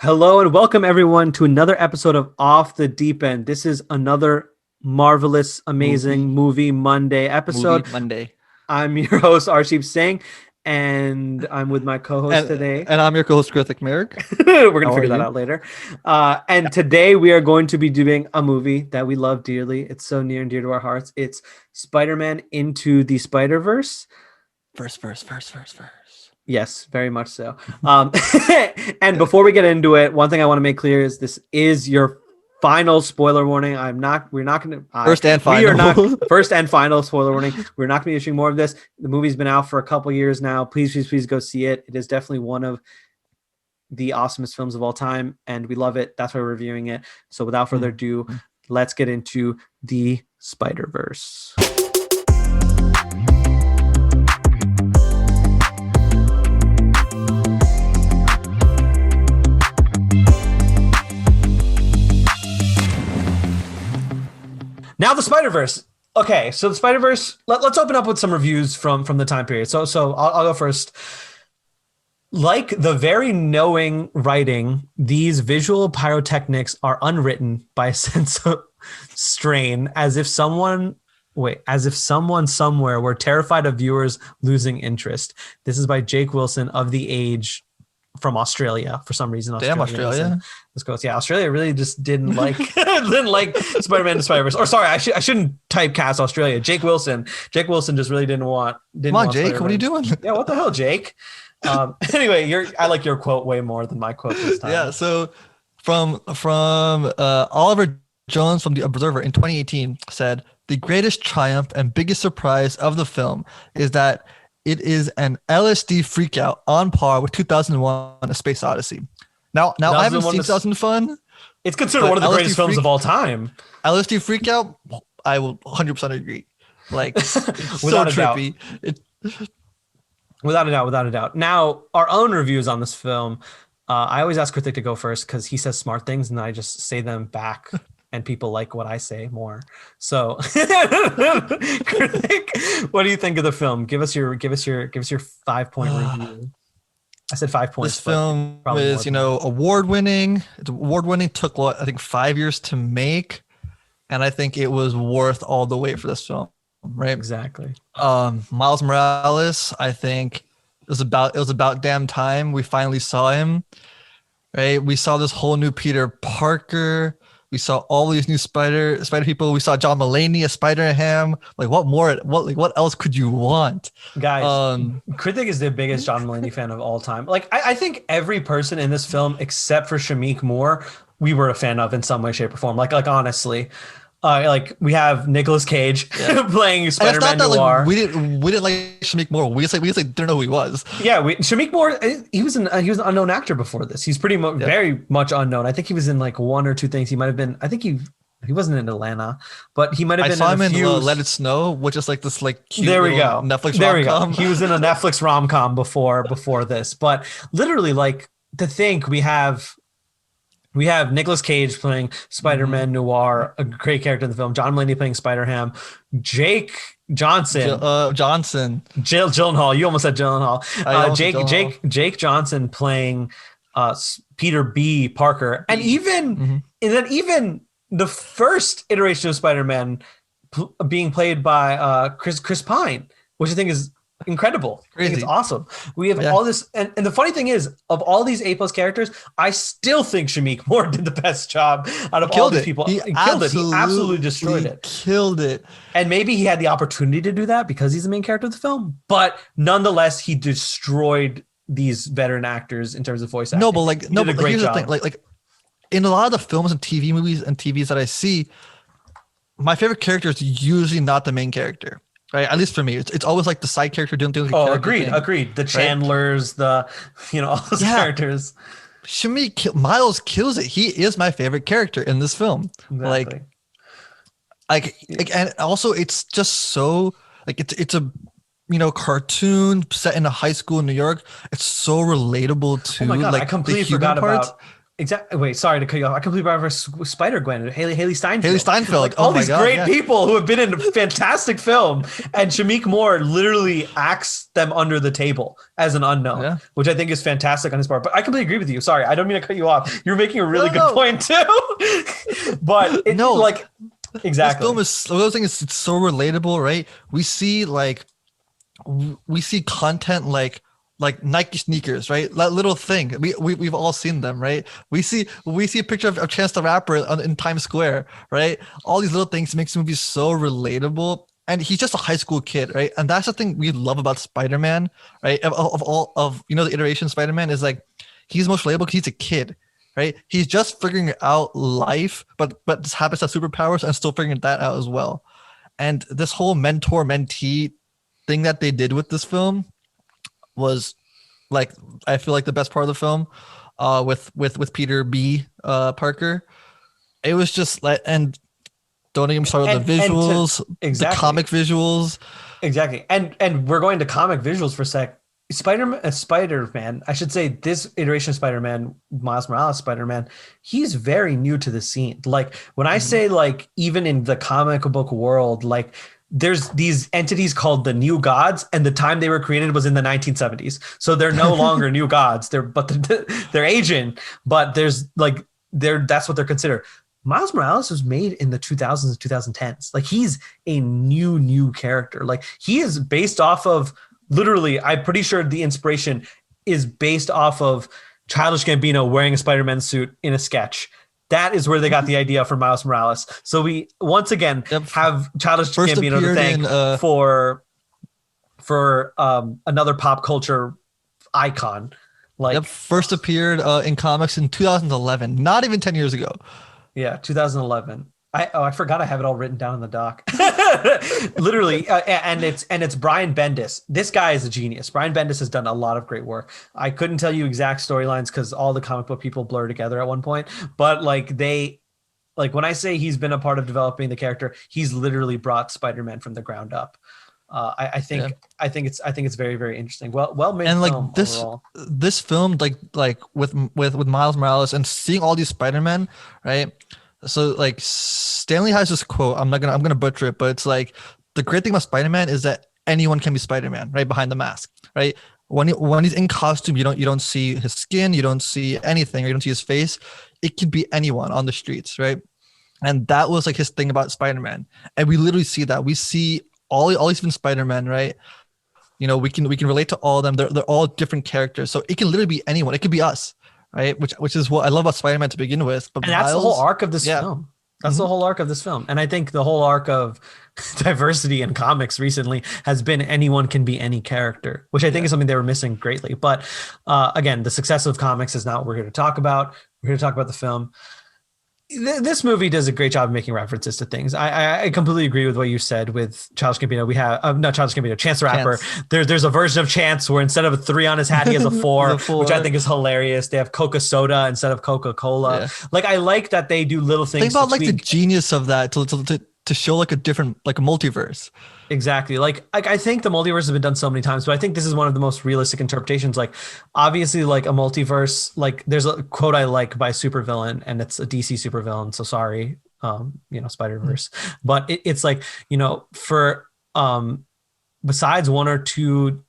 Hello and welcome everyone to another episode of Off the Deep End. This is another marvelous, amazing movie Monday episode. Movie Monday. I'm your host Arshdeep Singh, and I'm with my co-host today. And I'm your co-host Kritik Merrick. We're gonna figure that out later. And today we are going to be doing a movie that we love dearly. It's so near and dear to our hearts. It's Spider-Man Into the Spiderverse. Verse. Yes, very much so. And before we get into it, one thing I want to make clear is this is your final spoiler warning. We're not going to first and final. We are not first and final spoiler warning. We're not going to be issuing more of this. The movie's been out for a couple years now. Please go see it. It is definitely one of the awesomest films of all time, and we love it. That's why we're reviewing it. So without further ado, let's get into the Spiderverse. Now the Spiderverse. Okay, so the Spiderverse. Let's open up with some reviews from the time period. So I'll go first. Like the very knowing writing, these visual pyrotechnics are unwritten by a sense of strain, as if someone somewhere were terrified of viewers losing interest. This is by Jake Wilson of The Age from Australia for some reason. Australia. Let's go. Yeah, Australia really just didn't like Spider-Man to Spider-Verse. Or sorry, I shouldn't typecast Australia. Jake Wilson just really didn't want. Come on, Jake. What are you doing? Yeah, what the hell, Jake? Anyway, I like your quote way more than my quote this time. Yeah. So from Oliver Jones from The Observer in 2018 said, "The greatest triumph and biggest surprise of the film is that it is an LSD freakout on par with 2001: A Space Odyssey." Now I haven't seen 2001. It's considered one of the greatest films of all time. LSD freakout, I will 100% agree. Like, it's Without so a doubt. trippy. Without a doubt. Now, our own reviews on this film. I always ask Kritik to go first because he says smart things, and I just say them back. And people like what I say more. So, Kritik, what do you think of the film? Give us your 5-point review. I said 5 points. This film is, award-winning. It's award-winning. Took I think 5 years to make, and I think it was worth all the wait for this film. Right? Exactly. Miles Morales. I think it was about damn time we finally saw him. Right? We saw this whole new Peter Parker. We saw all these new spider people. We saw John Mulaney as Spider-Ham. Like, what more? What else could you want, guys? Kritik is the biggest John Mulaney fan of all time. Like, I think every person in this film except for Shameik Moore, we were a fan of in some way, shape, or form. Like honestly. Like we have Nicolas Cage playing Spider-Man Noir. Like, we didn't like Shameik Moore. We just didn't know who he was. Yeah, Shameik Moore. He was an unknown actor before this. He's very much unknown. I think he was in like one or two things. He might have been. I think he wasn't in Atlanta, but he might have been. I saw him in Let It Snow, which is like this cute. There we go. Netflix there rom-com. We go. He was in a Netflix rom-com before this, but literally, like, to think we have Nicolas Cage playing Spider-Man Noir, a great character in the film. John Mulaney playing Spider-Ham. Jake Johnson. Jill Gyllenhaal. You almost said Gyllenhaal. Jake Johnson playing Peter B. Parker. And even the first iteration of Spider-Man being played by Chris Pine, which I think is incredible. I think it's awesome. We have all this, and the funny thing is, of all these A+ characters, I still think Shameik Moore did the best job out of all these people. He killed it. He absolutely destroyed it. Killed it. And maybe he had the opportunity to do that because he's the main character of the film, but nonetheless, he destroyed these veteran actors in terms of voice acting. Here's the thing. Like in a lot of the films and TV movies and TVs that I see, my favorite character is usually not the main character. Right, at least for me, it's always like the side character doing things. Agreed. The Chandlers, all those characters. Miles kills it. He is my favorite character in this film. Exactly. Like, and also it's just so like it's a cartoon set in a high school in New York. It's so relatable to I completely forgot about Exactly. Wait, sorry to cut you off. I completely forgot for Spider-Gwen, Haley Steinfeld. Haley Steinfeld. Like Oh all my these God, great yeah. people who have been in a fantastic film, and Shamik Moore literally acts them under the table as an unknown, Yeah. which I think is fantastic on his part. But I completely agree with you. Sorry, I don't mean to cut you off. You're making a really good No. point too. But it No. like This exactly. film is the other thing is it's so relatable, right? We see content like Nike sneakers, right? That little thing. We've all seen them, right? We see a picture of Chance the Rapper in Times Square, right? All these little things makes the movie so relatable. And he's just a high school kid, right? And that's the thing we love about Spider-Man, right? Of all of the iteration of Spider-Man is like he's most relatable because he's a kid, right? He's just figuring out life, but just happens to have superpowers and still figuring that out as well. And this whole mentor mentee thing that they did with this film was like I feel like the best part of the film with Peter B Parker. It was just like and don't even start with the And to visuals, the exactly. comic visuals. Exactly. And we're going to comic visuals for a sec. Spider-Man, I should say this iteration of Spider-Man, Miles Morales Spider-Man, he's very new to the scene. Like when I Mhm. say like even in the comic book world, like there's these entities called the New Gods, and the time they were created was in the 1970s. So they're no longer new gods. They're ancient, but there's like that's what they're considered. Miles Morales was made in the 2000s and 2010s. Like he's a new character. Like he is based off of literally, I'm pretty sure the inspiration is based off of Childish Gambino wearing a Spider-Man suit in a sketch. That is where they got the idea for Miles Morales. So we once again Yep. have Childish First Gambino to appeared thank in for another pop culture icon. Like first appeared in comics in 2011, not even 10 years ago. yeah, 2011. I forgot I have it all written down in the doc. Literally, and it's Brian Bendis. This guy is a genius. Brian Bendis has done a lot of great work. I couldn't tell you exact storylines because all the comic book people blur together at one point. But like when I say he's been a part of developing the character, he's literally brought Spider-Man from the ground up. I think Yeah. I think it's very very interesting. Well made And like film this overall. this film like with Miles Morales and seeing all these Spider-Man, right? So like Stanley has this quote. I'm gonna butcher it, but it's like the great thing about Spider-Man is that anyone can be Spider-Man, right? Behind the mask, right? When he's in costume, you don't see his skin, you don't see anything, or you don't see his face. It can be anyone on the streets, right? And that was like his thing about Spider-Man. And we literally see that. We see all these different Spider-Man, right? We can relate to all of them. They're all different characters. So it can literally be anyone. It could be us, right? Which is what I love about Spider-Man to begin with. But And that's the whole Miles, arc of this yeah. film. That's Mhm. the whole arc of this film. And I think the whole arc of diversity in comics recently has been anyone can be any character, which I think Yeah. is something they were missing greatly. But again, the success of comics is not what we're here to talk about. We're here to talk about the film. This movie does a great job of making references to things. I completely agree with what you said with Childish Gambino. We have not Childish Gambino, Chance the Rapper. Chance. There's a version of Chance where instead of a 3 on his hat, he has a 4, The four. which I think is hilarious. They have Coca Soda instead of Coca Cola. Yeah. Like I like that they do little things Think about to like the tweak. genius of that to show like a different like a multiverse. Exactly. Like I think the multiverse has been done so many times, but I think this is one of the most realistic interpretations. Like obviously like a multiverse, like there's a quote I like by supervillain and it's a DC supervillain. So sorry, Spider-Verse, but it's like, for besides one or two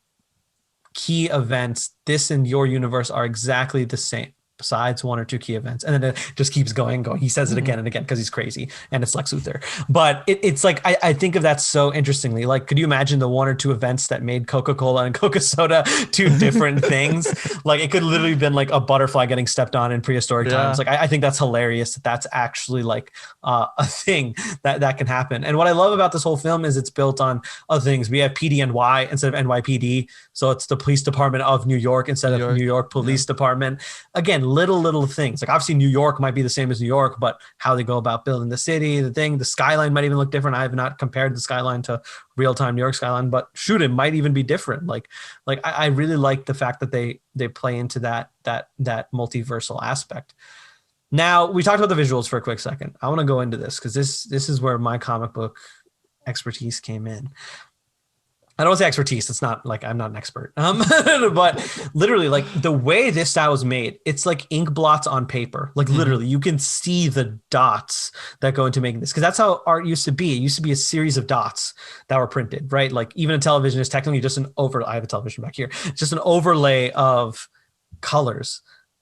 key events, this and your universe are exactly the same. Besides one or two key events, and then it just keeps going. He says it again and again because he's crazy, and it's Lex Luthor. But it's like I think of that so interestingly. Like, could you imagine the one or two events that made Coca-Cola and Coca Soda two different things? Like, it could literally have been like a butterfly getting stepped on in prehistoric times. Like, I think that's hilarious. That's actually like a thing that can happen. And what I love about this whole film is it's built on other things. We have PDNY instead of NYPD, so it's the Police Department of New York instead of New York Police Department. Again, little things. Like obviously New York might be the same as New York, but how they go about building the city, the skyline might even look different. I have not compared the skyline to real-time New York skyline, but shoot, it might even be different. Like I really like the fact that they play into that multiversal aspect. Now we talked about the visuals for a quick second. I want to go into this because this is where my comic book expertise came in. I don't want to say expertise. It's not like I'm not an expert. But literally, like the way this style was made, it's like ink blots on paper. Like literally, you can see the dots that go into making this, because that's how art used to be. It used to be a series of dots that were printed, right? Like even a television is technically just an over. I have a television back here. It's just an overlay of colors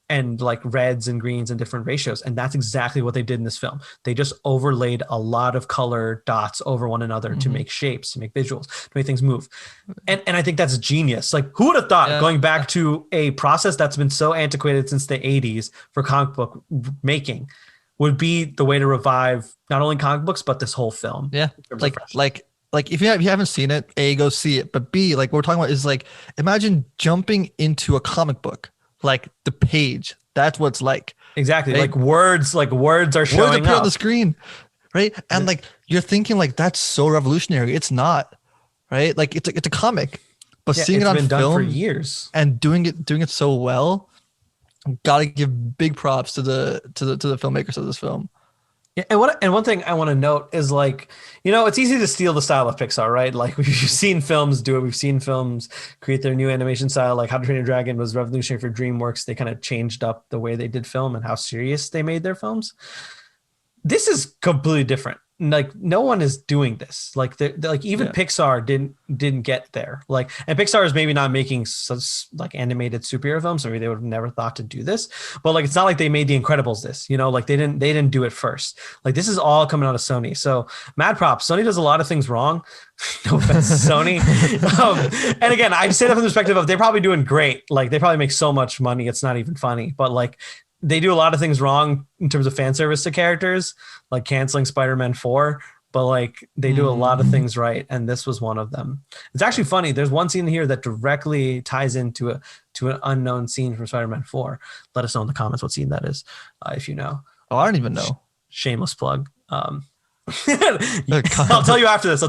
and like reds and greens and different ratios. And that's exactly what they did in this film. They just overlaid a lot of color dots over one another to make shapes, to make visuals, to make things move. And I think that's genius. Like who would have thought going back to a process that's been so antiquated since the 80s for comic book making would be the way to revive not only comic books, but this whole film. Yeah. Like if you haven't seen it, A, go see it. But B, like what we're talking about is like, imagine jumping into a comic book. Like the page, that's what it's like. Exactly. Right? Like words are showing up up on the screen, right? And like you're thinking like that's so revolutionary. It's not, right? Like it's a comic, but seeing it on film done for years and doing it so well, gotta give big props to the filmmakers of this film. Yeah, and one thing I want to note is like, you know, it's easy to steal the style of Pixar, right? Like we've seen films do it. We've seen films create their new animation style. Like How to Train Your Dragon was revolutionary for DreamWorks. They kind of changed up the way they did film and how serious they made their films. This is completely different. Like no one is doing this. Like like even Pixar didn't get there. Like, and Pixar is maybe not making such like animated superhero films, or they would have never thought to do this. But like it's not like they made The Incredibles this, you know, like they didn't do it first. Like this is all coming out of Sony. So mad props. Sony does a lot of things wrong. No offense, Sony. And again, I say that from the perspective of they're probably doing great. Like they probably make so much money, it's not even funny. But like they do a lot of things wrong in terms of fan service to characters, like canceling Spider-Man 4, but like they do a lot of things right, and this was one of them. It's actually funny. There's one scene here that directly ties into an unknown scene from Spider-Man 4. Let us know in the comments what scene that is, if you know. Oh, I don't even know. Shameless plug. I'll tell you after this.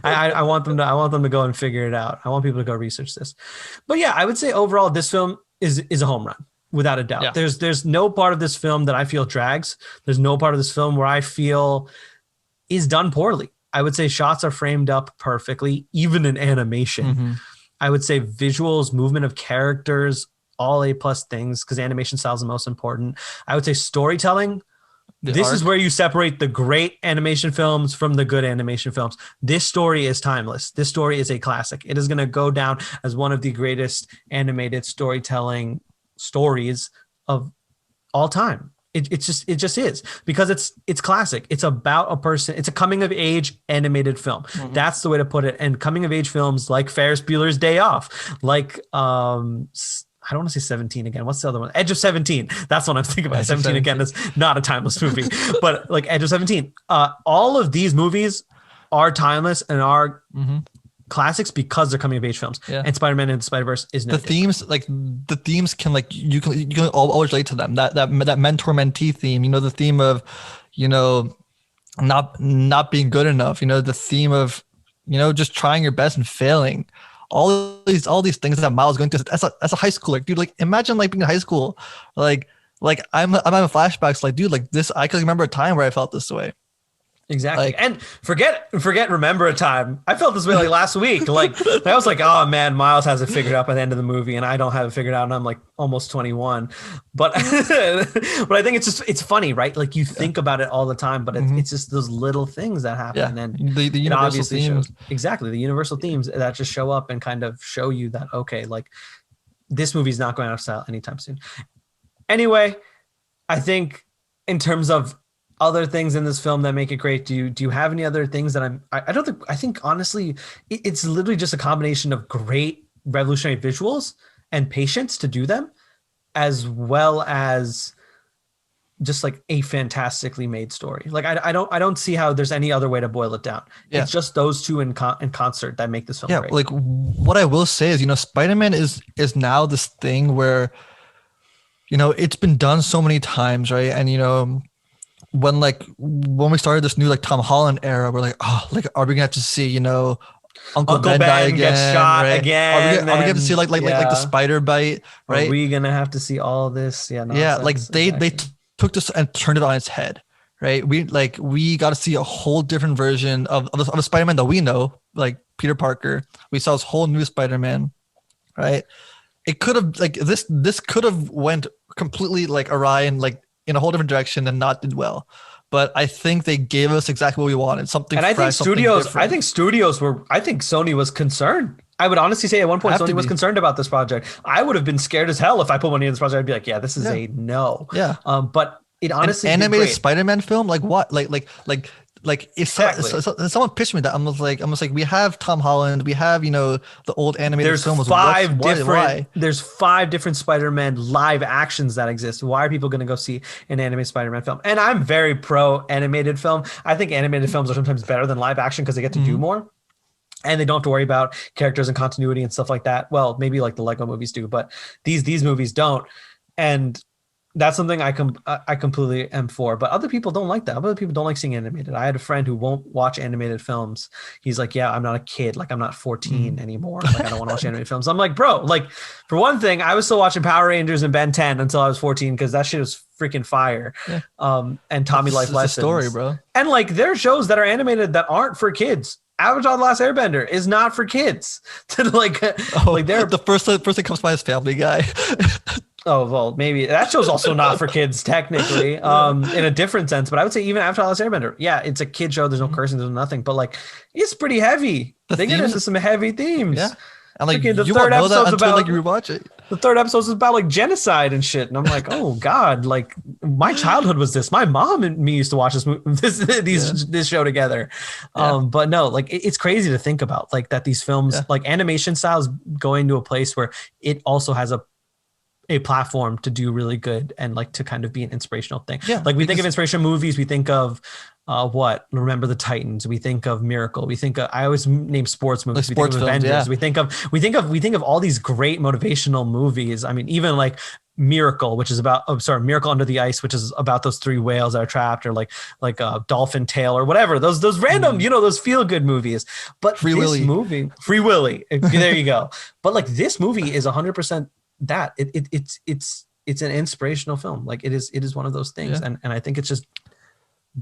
I want them to go and figure it out. I want people to go research this. But yeah, I would say overall this film is a home run. Without a doubt. Yeah. There's no part of this film that I feel drags. There's no part of this film where I feel is done poorly. I would say shots are framed up perfectly, even in animation. I would say visuals, movement of characters, all A+ things, because animation style is the most important. I would say storytelling. This is where you separate the great animation films from the good animation films. This story is timeless. This story is a classic. It is going to go down as one of the greatest animated storytelling stories of all time. It just is, because it's classic. It's about a person. It's a coming of age animated film. That's the way to put it. And coming of age films like Ferris Bueller's Day Off, like I don't want to say 17 again. What's the other one? Edge of 17. That's what I'm thinking about. 17 again is not a timeless movie, but like Edge of 17. All of these movies are timeless and are classics because they're coming of age films. And Spider-Man and Spiderverse is no themes, like the themes can like you can always relate to them. That mentor mentee theme, you know, the theme of, you know, not being good enough, you know, the theme of, you know, just trying your best and failing. All these things that Miles going through as a high schooler, dude. Like imagine like being in high school, like I'm having flashbacks, like dude, like this. I can remember a time where I felt this way. Exactly. Like, and forget remember a time. I felt this way like last week. Like I was like, oh man, Miles has it figured out by the end of the movie, and I don't have it figured out, and I'm like almost 21. But but I think it's funny, right? Like you think about it all the time, but it's just those little things that happen. And the universal themes. Exactly, the universal themes that just show up and kind of show you that, okay, like this movie's not going out of style anytime soon. Anyway, I think in terms of other things in this film that make it great, do you have any other things that I think honestly it's literally just a combination of great revolutionary visuals and patience to do them, as well as just like a fantastically made story. Like I don't see how there's any other way to boil it down. It's just those two in concert that make this film great. Like what I will say is, you know, Spider-Man is now this thing where, you know, it's been done so many times, right? And you know, when we started this new like Tom Holland era, we're like, oh, like are we gonna have to see, you know, Uncle Ben die again, get shot right? again? Are we gonna have to see like the spider bite, right? Are we gonna have to see all of this? Like they took this and turned it on its head, right? We got to see a whole different version of the Spider-Man that we know, like Peter Parker. We saw this whole new Spider-Man, right? It could have like this could have went completely like awry and like in a whole different direction and not did well. But I think they gave us exactly what we wanted. Something and I fresh, think I think Sony was concerned. I would honestly say at one point Sony was concerned about this project. I would have been scared as hell if I put money in this project. I'd be like, yeah, this is a no. Yeah. But it honestly an animated Spider-Man film, like what? Like if someone pitched me that, I'm like, we have Tom Holland, we have the old animated films. There's 5 different Spider-Man live actions that exist. Why are people going to go see an animated Spider-Man film? And I'm very pro animated film. I think animated films are sometimes better than live action because they get to do more. And they don't have to worry about characters and continuity and stuff like that. Well, maybe like the Lego movies do, but these movies don't. And that's something I completely am for, but other people don't like that. Other people don't like seeing animated. I had a friend who won't watch animated films. He's like, yeah, I'm not a kid. Like I'm not 14 anymore. Like I don't want to watch animated films. I'm like, bro, like for one thing, I was still watching Power Rangers and Ben 10 until I was 14 because that shit was freaking fire. Yeah. And Tommy Life Lessons. Story, bro. And like there are shows that are animated that aren't for kids. Avatar: The Last Airbender is not for kids. Like they're the first thing comes by is Family Guy. Oh, well, maybe that show's also not for kids technically, in a different sense. But I would say even Avatar: The Last Airbender, yeah, it's a kid show. There's no cursing, there's nothing, but like it's pretty heavy. They get into some heavy themes. Yeah, and like the you third won't know that episode's until about like you rewatch it. The third episode is about like genocide and shit, and I'm like, oh god, like my childhood was this. My mom and me used to watch this show together. But no, like it's crazy to think about like that these films like animation styles going to a place where it also has a platform to do really good and like to kind of be an inspirational thing. Yeah, like we think of inspirational movies, we think of Remember the Titans, we think of Miracle, we think of, I always name sports movies, we think of Avengers, we think of all these great motivational movies. I mean, even like Miracle, which is about Miracle Under the Ice, which is about those 3 whales that are trapped, or like Dolphin Tale or whatever, those random those feel good movies. But Free Willy, there you go. But like this movie is 100% that it's an inspirational film. Like it is one of those things, and I think it's just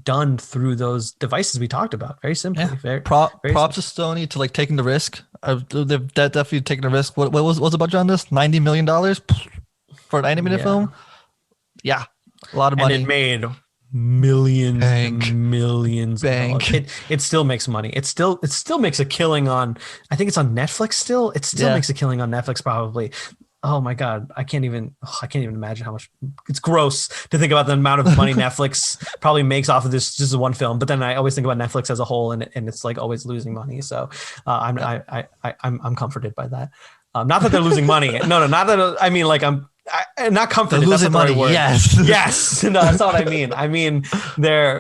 done through those devices we talked about. Very simply. Very props to Sony to like taking the risk. They've definitely taken a risk. What was the budget on this? $90 million for an animated film. Yeah, a lot of money. And it made millions. It still makes money. It still makes a killing on. I think it's on Netflix still. It still makes a killing on Netflix probably. Oh my God. I can't even imagine how much. It's gross to think about the amount of money Netflix probably makes off of this just one film. But then I always think about Netflix as a whole, and it's like always losing money. So I'm comforted by that. Not that they're losing money. No, not that. I mean, like I'm not comforted. They're losing money. Yes. No, that's not what I mean. I mean,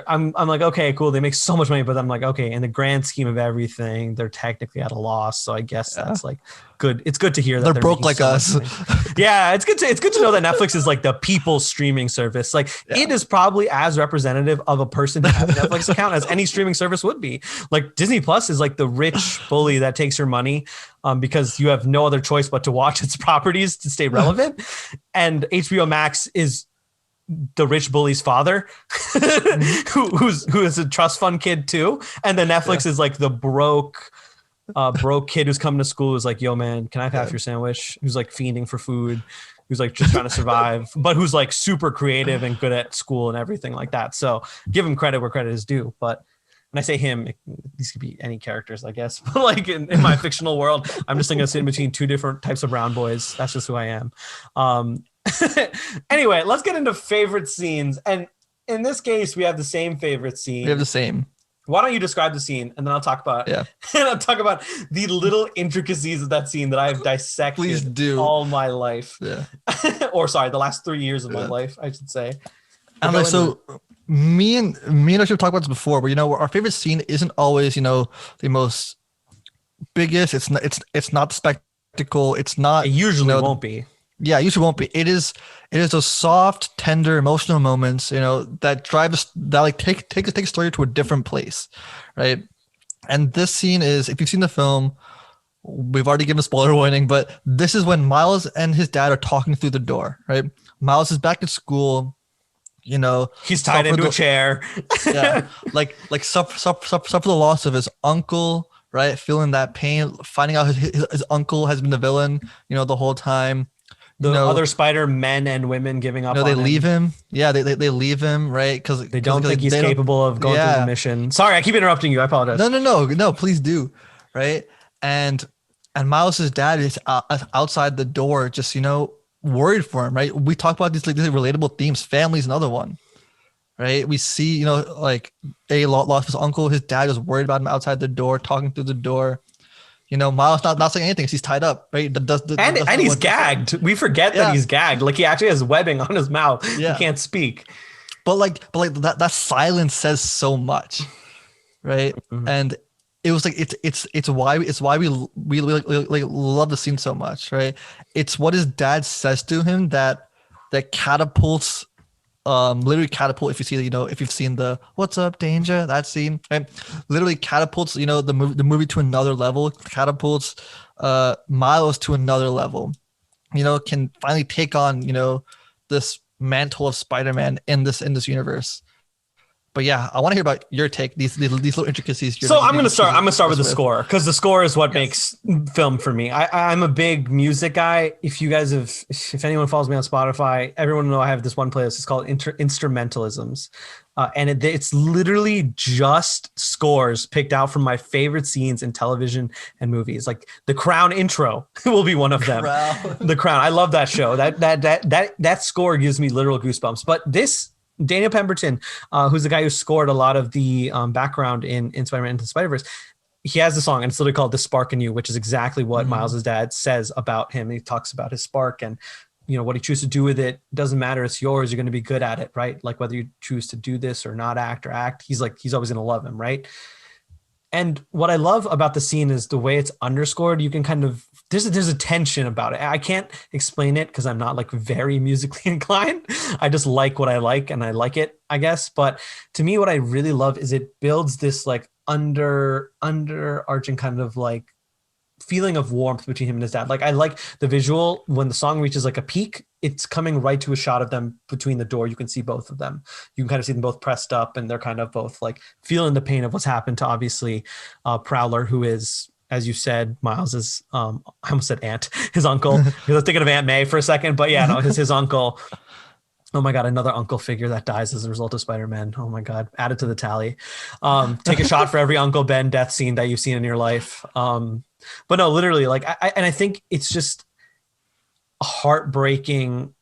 I'm like, okay, cool. They make so much money, but I'm like, okay, in the grand scheme of everything, they're technically at a loss. So I guess that's like good. It's good to hear that they're broke like us. Yeah, it's good to know that Netflix is like the people's streaming service. Like it is probably as representative of a person who has a Netflix account as any streaming service would be. Like Disney Plus is like the rich bully that takes your money because you have no other choice but to watch its properties to stay relevant. And HBO Max is the rich bully's father who is a trust fund kid too. And then Netflix is like the broke kid who's coming to school who's like, yo man, can I have half your sandwich? Who's like fiending for food, who's like just trying to survive, but who's like super creative and good at school and everything like that. So give him credit where credit is due. But when I say him, these could be any characters, I guess. But like in my fictional world, I'm just going to sit in between 2 different types of brown boys. That's just who I am. Anyway, let's get into favorite scenes. And in this case, we have the same favorite scene. We have the same. Why don't you describe the scene, and then I'll talk about and I'll talk about the little intricacies of that scene that I have dissected all my life. Yeah. Or sorry, the last 3 years of my life, I should say. And like, so me and I should talk about this before, but our favorite scene isn't always the most biggest. It's not the spectacle. It's not. It usually won't be. Yeah, it usually won't be. It is those soft, tender, emotional moments, that drive us, that like take a story to a different place, right? And this scene is, if you've seen the film, we've already given a spoiler warning, but this is when Miles and his dad are talking through the door, right? Miles is back at school, he's tied into a chair. Yeah, like suffer the loss of his uncle, right? Feeling that pain, finding out his uncle has been the villain, the whole time. The other Spider men and women giving up they on leave him. him. Yeah, they leave him, right? Because They don't think he's capable of going through the mission. Sorry, I keep interrupting you. I apologize. No, please do, right? And Miles's dad is outside the door, just worried for him, right? We talk about these relatable themes. Family's another one, right? We see, like they lost his uncle. His dad was worried about him outside the door, talking through the door. Miles not saying anything. He's tied up, right? And he's gagged. We forget that he's gagged. Like he actually has webbing on his mouth. Yeah. He can't speak. But that silence says so much, right? Mm-hmm. And it was like it's why we like love the scene so much, right? It's what his dad says to him that catapults, literally catapult. If you see, if you've seen the "What's up, danger" that scene, right? Literally catapults, the movie to another level. Catapults, Miles to another level. Can finally take on this mantle of Spider-Man in this universe. But yeah, I want to hear about your take. These little intricacies. So I'm gonna start with the score, because the score is what makes film for me. I'm a big music guy. If anyone follows me on Spotify, everyone will know I have this one playlist. It's called Instrumentalisms, and it's literally just scores picked out from my favorite scenes in television and movies. Like the Crown intro will be one of them. The Crown. I love that show. That score gives me literal goosebumps. But this. Daniel Pemberton, who's the guy who scored a lot of the background in Spider-Man Into the Spider-Verse, he has a song, and it's literally called "The Spark in You," which is exactly what Miles' dad says about him. He talks about his spark and what he chooses to do with it. Doesn't matter, it's yours. You're going to be good at it, right? Like whether you choose to do this or not act, he's always going to love him, right? And what I love about the scene is the way it's underscored. You can kind of there's a tension about it. I can't explain it because I'm not like very musically inclined. I just like what I like, and I like it, I guess. But to me, what I really love is it builds this like underarching kind of like feeling of warmth between him and his dad. Like I like the visual when the song reaches like a peak, it's coming right to a shot of them between the door. You can see both of them. You can kind of see them both pressed up, and they're kind of both like feeling the pain of what's happened to obviously Prowler, who is, as you said, Miles is, I almost said aunt, his uncle, because I was thinking of Aunt May for a second, but yeah, no, his uncle. Oh my God, another uncle figure that dies as a result of Spider-Man. Oh my God, add it to the tally. Take a shot for every Uncle Ben death scene that you've seen in your life. But no, literally, like, I think it's just heartbreaking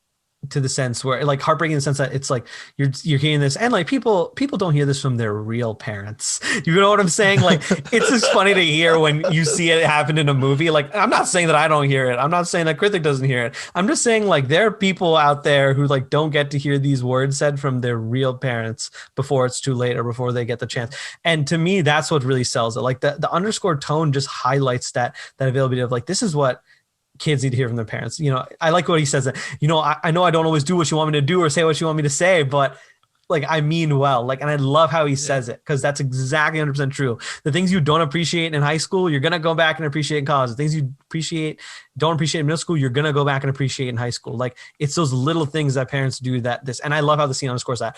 to the sense where, like, heartbreaking in the sense that it's like you're hearing this, and like people don't hear this from their real parents. You know what I'm saying? Like, it's just funny to hear when you see it happen in a movie. Like, I'm not saying that I don't hear it. I'm not saying that Kritik doesn't hear it. I'm just saying, like, there are people out there who like don't get to hear these words said from their real parents before it's too late or before they get the chance. And to me, that's what really sells it. Like the underscored tone just highlights that availability of like, this is what kids need to hear from their parents. I like what he says that, I know I don't always do what you want me to do or say what you want me to say, but like, I mean well, like, and I love how he says it, because that's exactly 100% true. The things you don't appreciate in high school, you're going to go back and appreciate in college. The things you don't appreciate in middle school, you're going to go back and appreciate in high school. Like, it's those little things that parents do and I love how the scene underscores that.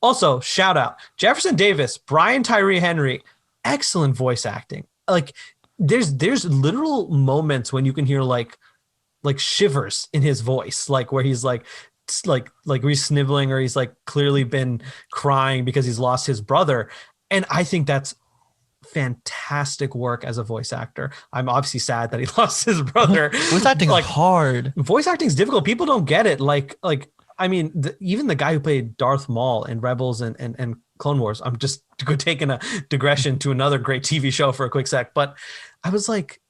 Also, shout out Jefferson Davis, Brian Tyree Henry, excellent voice acting. Like, there's literal moments when you can hear like shivers in his voice, like where he's like where he's sniveling, or he's like clearly been crying because he's lost his brother. And I think that's fantastic work as a voice actor. I'm obviously sad that he lost his brother. Voice acting is hard. Voice acting is difficult. People don't get it. Like I mean, even the guy who played Darth Maul in Rebels and Clone Wars, I'm just taking a digression to another great TV show for a quick sec, but I was like,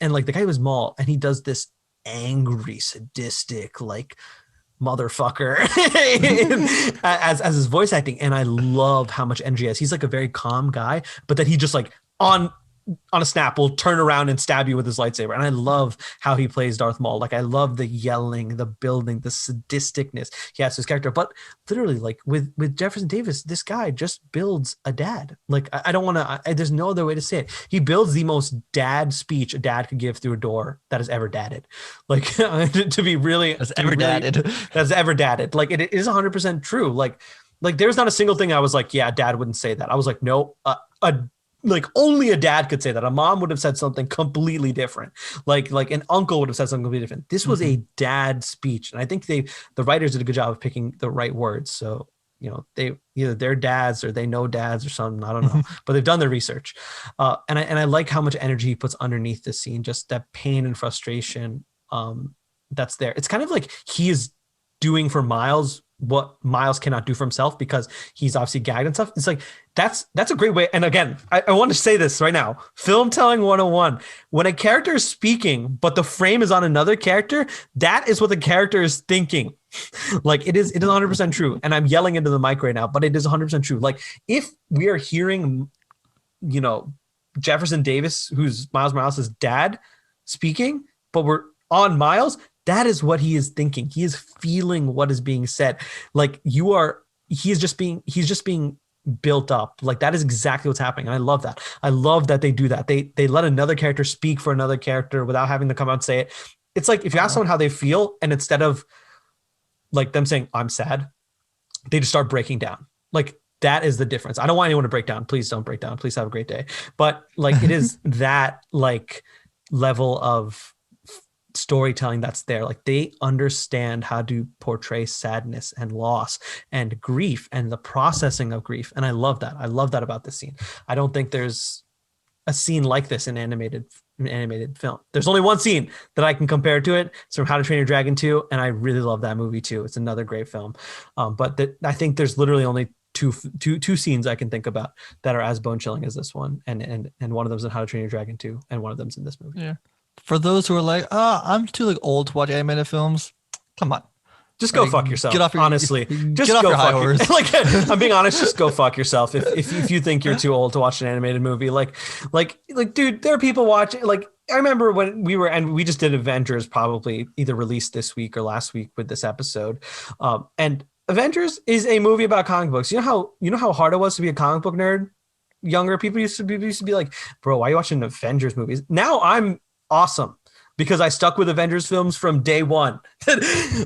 and like the guy was Maul, and he does this angry, sadistic, like motherfucker as his voice acting. And I love how much energy he has. He's like a very calm guy, but that he just like on a snap will turn around and stab you with his lightsaber. And I love how he plays Darth Maul. Like, I love the yelling, the building, the sadisticness he has to his character. But literally, like with Jefferson Davis, this guy just builds a dad. Like, I don't want to, there's no other way to say it. He builds the most dad speech a dad could give through a door that has ever dadded. Like, to be really, that's ever dadded. That's ever dadded. Like, it is 100% true. Like there's not a single thing I was like, yeah, dad wouldn't say that. I was like, no, like only a dad could say that. A mom would have said something completely different. Like an uncle would have said something completely different. This was a dad speech. And I think the writers did a good job of picking the right words. So, they either they're dads or they know dads or something. I don't know, but they've done their research. And I like how much energy he puts underneath this scene, just that pain and frustration that's there. It's kind of like he is doing for Miles what Miles cannot do for himself because he's obviously gagged and stuff. It's like, that's a great way. And again, I want to say this right now, film telling 101, when a character is speaking, but the frame is on another character, that is what the character is thinking. Like it is 100% true. And I'm yelling into the mic right now, but it is 100% true. Like if we are hearing, Jefferson Davis, who's Miles Morales' dad speaking, but we're on Miles, that is what he is thinking. He is feeling what is being said. Like he's just being built up. Like that is exactly what's happening. And I love that. I love that they do that. They let another character speak for another character without having to come out and say it. It's like if you ask someone how they feel, and instead of like them saying, I'm sad, they just start breaking down. Like that is the difference. I don't want anyone to break down. Please don't break down. Please have a great day. But like it is that like level of storytelling that's there. Like they understand how to portray sadness and loss and grief and the processing of grief. And I love that. I love that about this scene. I don't think there's a scene like this in animated film. There's only one scene that I can compare to it. It's from How to Train Your Dragon 2. And I really love that movie too. It's another great film. But I think there's literally only two scenes I can think about that are as bone chilling as this one. And one of them's in How to Train Your Dragon 2. And one of them's in this movie. Yeah. For those who are like, I'm too like old to watch animated films, come on. Just go fuck yourself. Get off your, honestly. Just get off go your high fuck horse. Like I'm being honest, just go fuck yourself. If you think you're too old to watch an animated movie, like dude, there are people watching. Like I remember when we just did Avengers, probably either released this week or last week with this episode, and Avengers is a movie about comic books. You know how hard it was to be a comic book nerd. Younger people used to be like, bro, why are you watching Avengers movies? Now I'm awesome because I stuck with Avengers films from day one.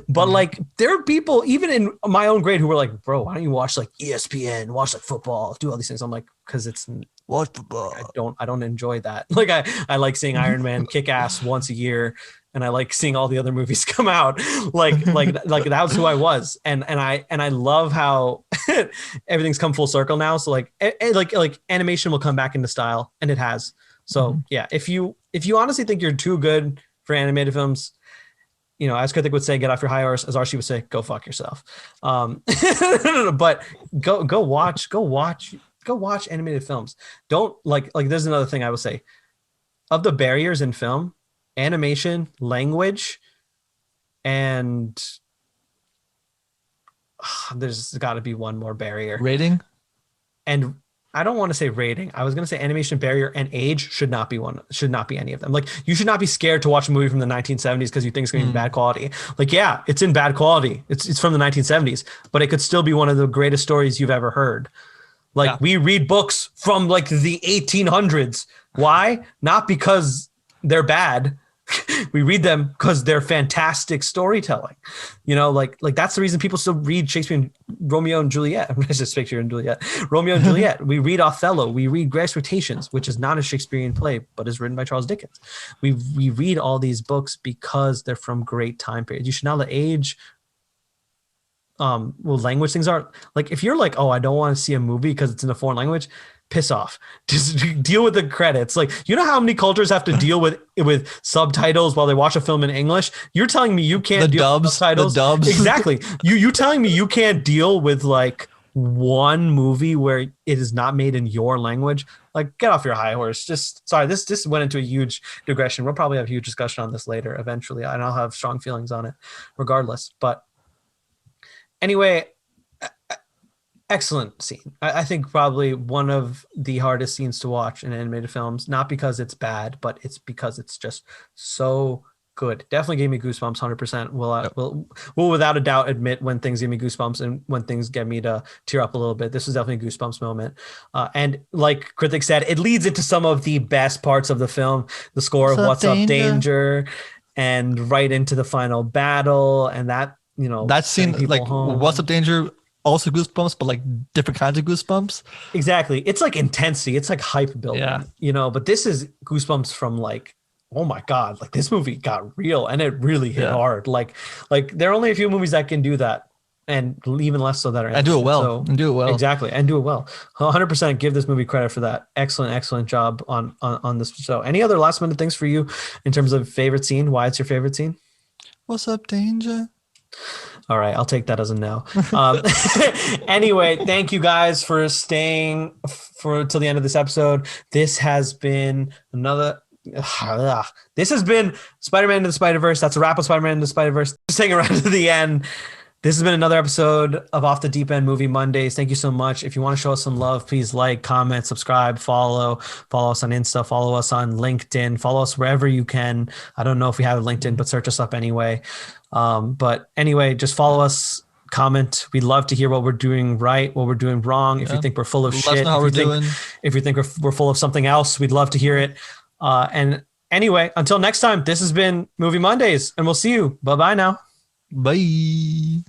But like there are people even in my own grade who were like, bro, why don't you watch like ESPN, watch like football, do all these things? I'm like, because it's watch football. I don't enjoy that. Like I like seeing Iron Man kick ass once a year, and I like seeing all the other movies come out. Like that was who I was. And I love how everything's come full circle now. So like animation will come back into style, and it has. So yeah, if you honestly think you're too good for animated films, as Kritik would say, get off your high horse. As Arshdeep would say, go fuck yourself. But go watch animated films. Don't like there's another thing I will say. Of the barriers in film, animation, language, and there's got to be one more barrier. Rating? And I don't want to say rating. I was going to say animation barrier, and age should not be any of them. Like you should not be scared to watch a movie from the 1970s because you think it's going to be bad quality. Like, yeah, it's in bad quality. It's from the 1970s, but it could still be one of the greatest stories you've ever heard. Like we read books from like the 1800s. Why? Not because they're bad. We read them because they're fantastic storytelling. Like that's the reason people still read Shakespeare and Romeo and Juliet. Shakespeare and Juliet. Romeo and Juliet. We read Othello. We read Great Expectations, which is not a Shakespearean play, but is written by Charles Dickens. We read all these books because they're from great time periods. You should not let age language things are. Like if you're like, oh, I don't want to see a movie because it's in a foreign language, piss off. Just deal with the credits. Like, you know how many cultures have to deal with subtitles while they watch a film in English? You're telling me you can't deal with subtitles? The dubs. Exactly. You telling me you can't deal with like one movie where it is not made in your language? Like, get off your high horse. This went into a huge digression. We'll probably have a huge discussion on this later eventually, and I'll have strong feelings on it regardless. But anyway, excellent scene. I think probably one of the hardest scenes to watch in animated films, not because it's bad, but it's because it's just so good. Definitely gave me goosebumps 100%. Will without a doubt admit when things give me goosebumps and when things get me to tear up a little bit. This was definitely a goosebumps moment. And like Kritik said, it leads into some of the best parts of the film, the score of What's Up Danger, and right into the final battle. And that, that scene, like home. What's Up Danger also goosebumps, but like different kinds of goosebumps. Exactly. It's like intensity. It's like hype building, Yeah. you know, but this is goosebumps from like, oh my God, like this movie got real and it really hit Yeah. hard. Like there are only a few movies that can do that, and even less so that are And do it well. So, And do it well. Exactly. And do it well. 100% give this movie credit for that. Excellent job on this show. Any other last minute things for you in terms of favorite scene? Why it's your favorite scene? What's up, danger? All right, I'll take that as a no. Anyway, thank you guys for staying for till the end of this episode. This has been another. This has been Spider-Man into the Spider-Verse. That's a wrap of Spider-Man into the Spider-Verse. Just hang around to the end. This has been another episode of Off the Deep End Movie Mondays. Thank you so much. If you want to show us some love, please like, comment, subscribe, follow us on Insta, follow us on LinkedIn, follow us wherever you can. I don't know if we have a LinkedIn, but search us up anyway. But anyway, just follow us, comment. We'd love to hear what we're doing right, what we're doing wrong. If you think we're full of Let us shit, know how we're doing. if you think we're full of something else, we'd love to hear it. And anyway, until next time, this has been Movie Mondays, and we'll see you. Bye-bye now. Bye.